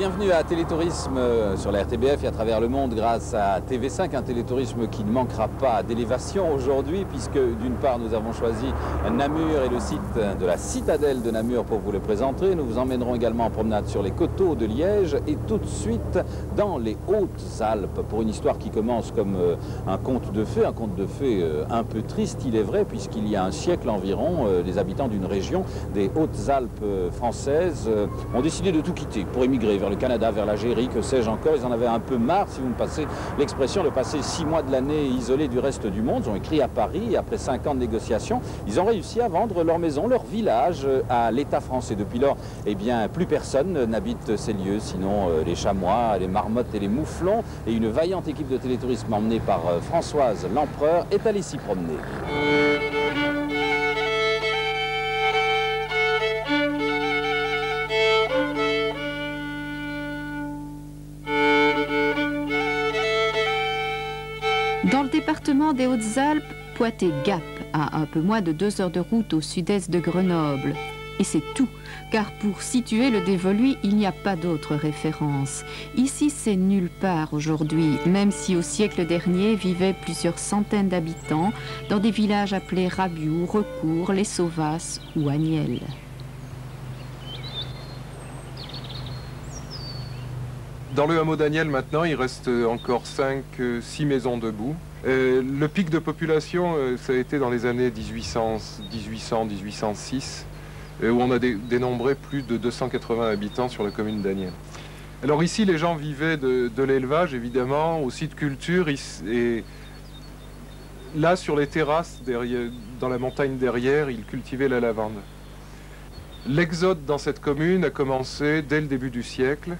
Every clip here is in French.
bienvenue à Télétourisme sur la RTBF et à travers le monde grâce à TV5, un télétourisme qui ne manquera pas d'élévation aujourd'hui puisque d'une part nous avons choisi Namur et le site de la citadelle de Namur pour vous le présenter. Nous vous emmènerons également en promenade sur les coteaux de Liège et tout de suite dans les Hautes-Alpes pour une histoire qui commence comme un conte de fées un peu triste il est vrai puisqu'il y a un siècle environ, les habitants d'une région des Hautes-Alpes françaises ont décidé de tout quitter pour émigrer vers le Canada, vers l'Algérie, que sais-je encore. Ils en avaient un peu marre, si vous me passez l'expression, de passer 6 mois de l'année isolés du reste du monde. Ils ont écrit à Paris et après 5 ans de négociations, ils ont réussi à vendre leur maison, leur village à l'État français. Depuis lors, eh bien, plus personne n'habite ces lieux, sinon les chamois, les marmottes et les mouflons. Et une vaillante équipe de télétourisme emmenée par Françoise Lempereur est allée s'y promener. Dans le département des Hautes-Alpes, Poitiers-Gap, à un peu moins de 2 heures de route au sud-est de Grenoble. Et c'est tout, car pour situer le dévolu, il n'y a pas d'autre référence. Ici, c'est nulle part aujourd'hui, même si au siècle dernier vivaient plusieurs centaines d'habitants dans des villages appelés Rabiou, Recourt, Les Sauvasses ou Agnelles. Dans le hameau d'Agnelles, maintenant, il reste encore 5-6 maisons debout. Le pic de population, ça a été dans les années 1800-1806, où on a dénombré plus de 280 habitants sur la commune d'Agnelles. Alors ici, les gens vivaient de l'élevage, évidemment, aussi de culture. Et là, sur les terrasses, dans la montagne derrière, ils cultivaient la lavande. L'exode dans cette commune a commencé dès le début du siècle.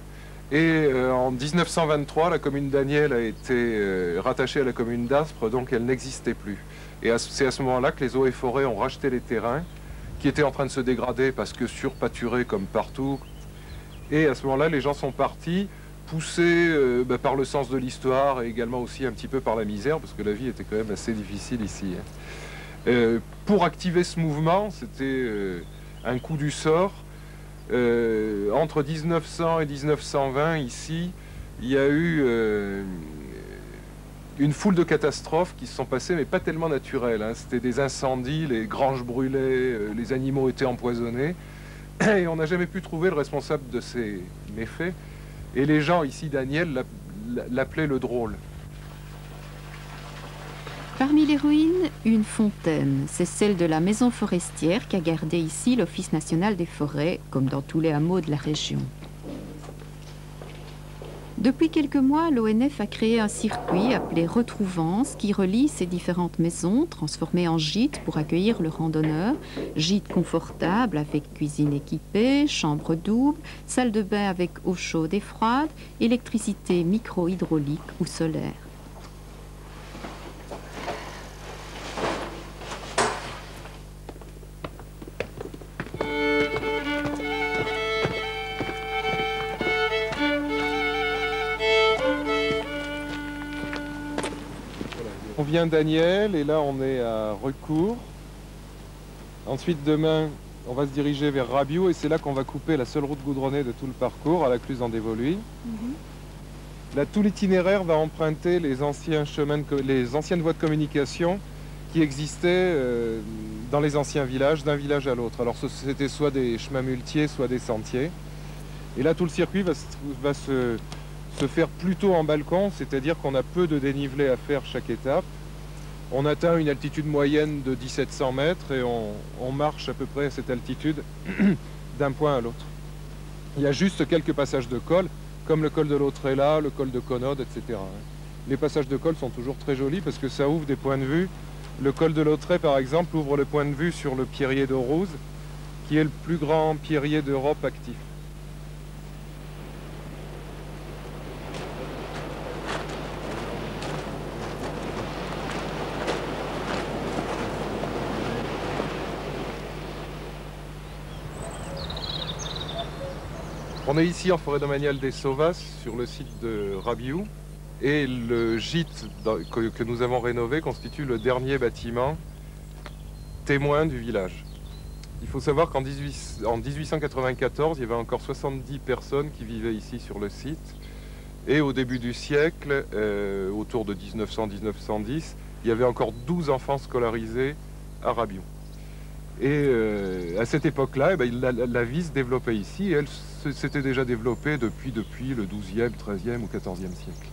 Et en 1923, la commune d'Agnelles a été rattachée à la commune d'Aspres, donc elle n'existait plus. Et c'est à ce moment-là que les eaux et forêts ont racheté les terrains, qui étaient en train de se dégrader parce que surpâturés comme partout. Et à ce moment-là, les gens sont partis, poussés par le sens de l'histoire et également aussi un petit peu par la misère, parce que la vie était quand même assez difficile ici. Pour activer ce mouvement, c'était un coup du sort. Entre 1900 et 1920, ici, il y a eu une foule de catastrophes qui se sont passées, mais pas tellement naturelles. Hein. C'était des incendies, les granges brûlaient, les animaux étaient empoisonnés. Et on n'a jamais pu trouver le responsable de ces méfaits. Et les gens ici d'Agnelles l'appelaient le drôle. Parmi les ruines, une fontaine. C'est celle de la maison forestière qu'a gardé ici l'Office national des forêts, comme dans tous les hameaux de la région. Depuis quelques mois, l'ONF a créé un circuit appelé Retrouvance qui relie ces différentes maisons transformées en gîtes pour accueillir le randonneur. Gîtes confortables avec cuisine équipée, chambre double, salle de bain avec eau chaude et froide, électricité micro-hydraulique ou solaire. On vient d'Agnelles et là on est à Recourt. Ensuite demain on va se diriger vers Rabiou et c'est là qu'on va couper la seule route goudronnée de tout le parcours à la Cluse en Dévoluy. Là tout l'itinéraire va emprunter les anciennes voies de communication qui existaient dans les anciens villages, d'un village à l'autre. Alors c'était soit des chemins muletiers, soit des sentiers. Et là tout le circuit va se faire plutôt en balcon, c'est-à-dire qu'on a peu de dénivelé à faire chaque étape. On atteint une altitude moyenne de 1700 mètres et on marche à peu près à cette altitude d'un point à l'autre. Il y a juste quelques passages de col, comme le col de l'Autrella, le col de Conode, etc. Les passages de col sont toujours très jolis parce que ça ouvre des points de vue. Le col de l'Autrey, par exemple, ouvre le point de vue sur le pierrier d'Aurouze, qui est le plus grand pierrier d'Europe actif. On est ici en forêt domaniale des Sauvasses, sur le site de Rabiou. Et le gîte que nous avons rénové constitue le dernier bâtiment témoin du village. Il faut savoir qu'en 1894, il y avait encore 70 personnes qui vivaient ici sur le site. Et au début du siècle, autour de 1900-1910, il y avait encore 12 enfants scolarisés à Rabiou. Et à cette époque-là, la vie se développait ici. Et elle s'était déjà développée depuis le 12e, 13e ou 14e siècle.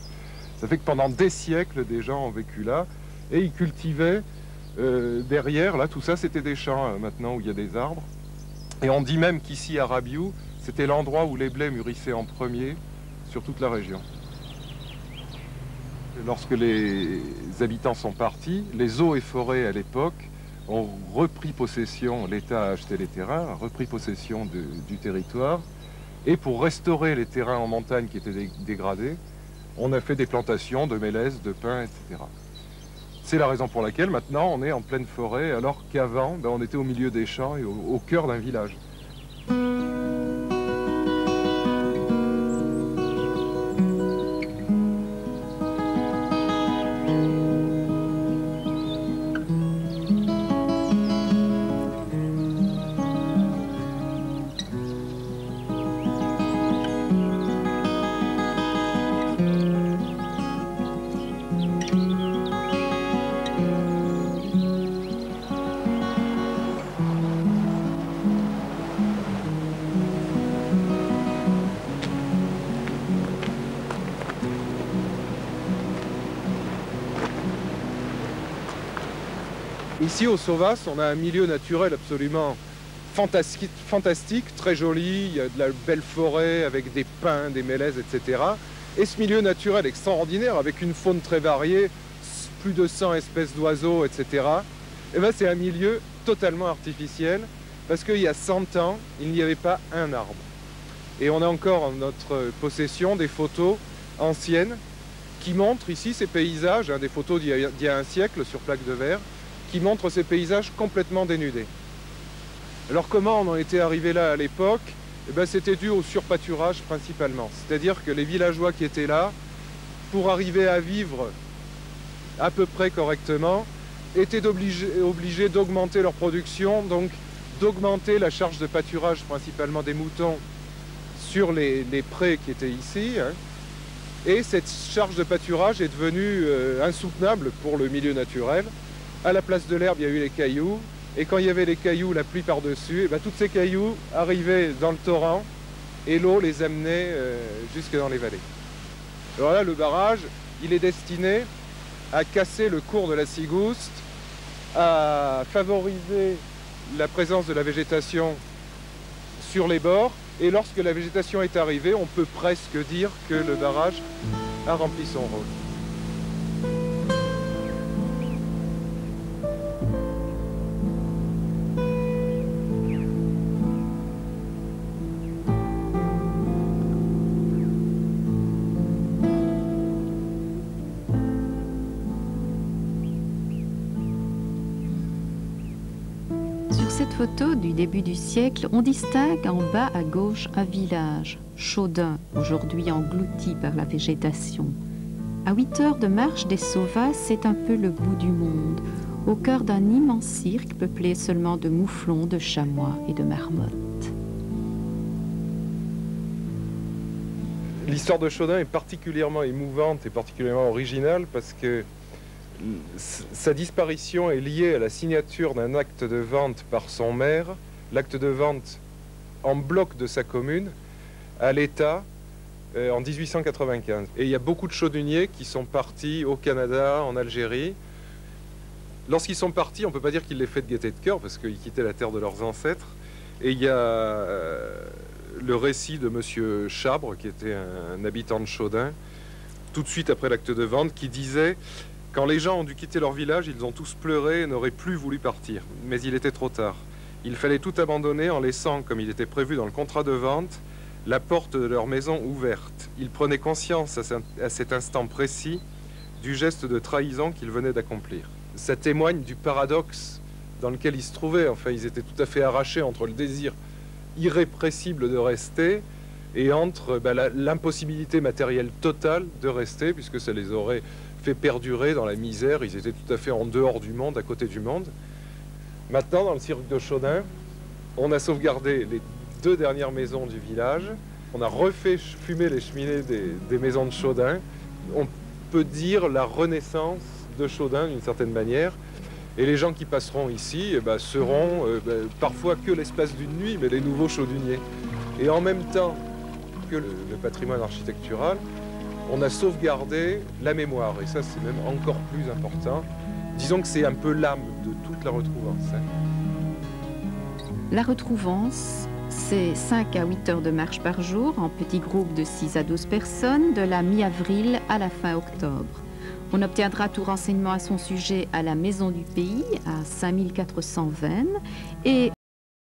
Ça fait que pendant des siècles, des gens ont vécu là. Et ils cultivaient derrière, là, tout ça, c'était des champs maintenant où il y a des arbres. Et on dit même qu'ici, à Rabiou, c'était l'endroit où les blés mûrissaient en premier sur toute la région. Lorsque les habitants sont partis, les eaux et forêts à l'époque ont repris possession, l'État a acheté les terrains, a repris possession du territoire. Et pour restaurer les terrains en montagne qui étaient dégradés, on a fait des plantations de mélèzes, de pins, etc. C'est la raison pour laquelle maintenant on est en pleine forêt, alors qu'avant on était au milieu des champs et au cœur d'un village. Ici au Sauvas, on a un milieu naturel absolument fantastique, très joli. Il y a de la belle forêt avec des pins, des mélèzes, etc. Et ce milieu naturel extraordinaire avec une faune très variée, plus de 100 espèces d'oiseaux, etc. Et ben, c'est un milieu totalement artificiel parce qu'il y a 100 ans, il n'y avait pas un arbre. Et on a encore en notre possession des photos anciennes qui montrent ici ces paysages, des photos d'il y a un siècle sur plaque de verre, qui montrent ces paysages complètement dénudés. Alors comment on en était arrivé là à l'époque? Eh ben, c'était dû au surpâturage principalement. C'est-à-dire que les villageois qui étaient là, pour arriver à vivre à peu près correctement, étaient obligés d'augmenter leur production, donc d'augmenter la charge de pâturage principalement des moutons sur les prés qui étaient ici. Et cette charge de pâturage est devenue insoutenable pour le milieu naturel. À la place de l'herbe, il y a eu les cailloux. Et quand il y avait les cailloux, la pluie par-dessus, tous ces cailloux arrivaient dans le torrent et l'eau les amenait jusque dans les vallées. Alors là, le barrage, il est destiné à casser le cours de la Sigouste, à favoriser la présence de la végétation sur les bords. Et lorsque la végétation est arrivée, on peut presque dire que le barrage a rempli son rôle. Cette photo du début du siècle, on distingue en bas à gauche un village, Chaudun, aujourd'hui englouti par la végétation. À 8 heures de marche des Sauvas, c'est un peu le bout du monde, au cœur d'un immense cirque peuplé seulement de mouflons, de chamois et de marmottes. L'histoire de Chaudun est particulièrement émouvante et particulièrement originale parce que sa disparition est liée à la signature d'un acte de vente par son maire, l'acte de vente en bloc de sa commune, à l'État en 1895. Et il y a beaucoup de chaudonniers qui sont partis au Canada, en Algérie. Lorsqu'ils sont partis, on ne peut pas dire qu'ils l'aient fait de gaieté de cœur parce qu'ils quittaient la terre de leurs ancêtres. Et il y a le récit de M. Chabre, qui était un habitant de Chaudun, tout de suite après l'acte de vente, qui disait: quand les gens ont dû quitter leur village, ils ont tous pleuré et n'auraient plus voulu partir. Mais il était trop tard. Il fallait tout abandonner en laissant, comme il était prévu dans le contrat de vente, la porte de leur maison ouverte. Ils prenaient conscience à cet instant précis du geste de trahison qu'ils venaient d'accomplir. Ça témoigne du paradoxe dans lequel ils se trouvaient. Enfin, ils étaient tout à fait arrachés entre le désir irrépressible de rester et entre l'impossibilité matérielle totale de rester, puisque ça les aurait fait perdurer dans la misère. Ils étaient tout à fait en dehors du monde, à côté du monde. Maintenant, dans le cirque de Chaudun, On a sauvegardé les 2 dernières maisons du village. On a refait fumer les cheminées des maisons de Chaudun. On peut dire la renaissance de Chaudun d'une certaine manière. Et les gens qui passeront ici seront parfois que l'espace d'une nuit, mais les nouveaux chauduniers. Et en même temps que le patrimoine architectural, on a sauvegardé la mémoire. Et ça, c'est même encore plus important. Disons que c'est un peu l'âme de toute la retrouvance. La retrouvance, c'est 5 à 8 heures de marche par jour en petits groupes de 6 à 12 personnes de la mi-avril à la fin octobre. On obtiendra tout renseignement à son sujet à la Maison du Pays, à 5420 et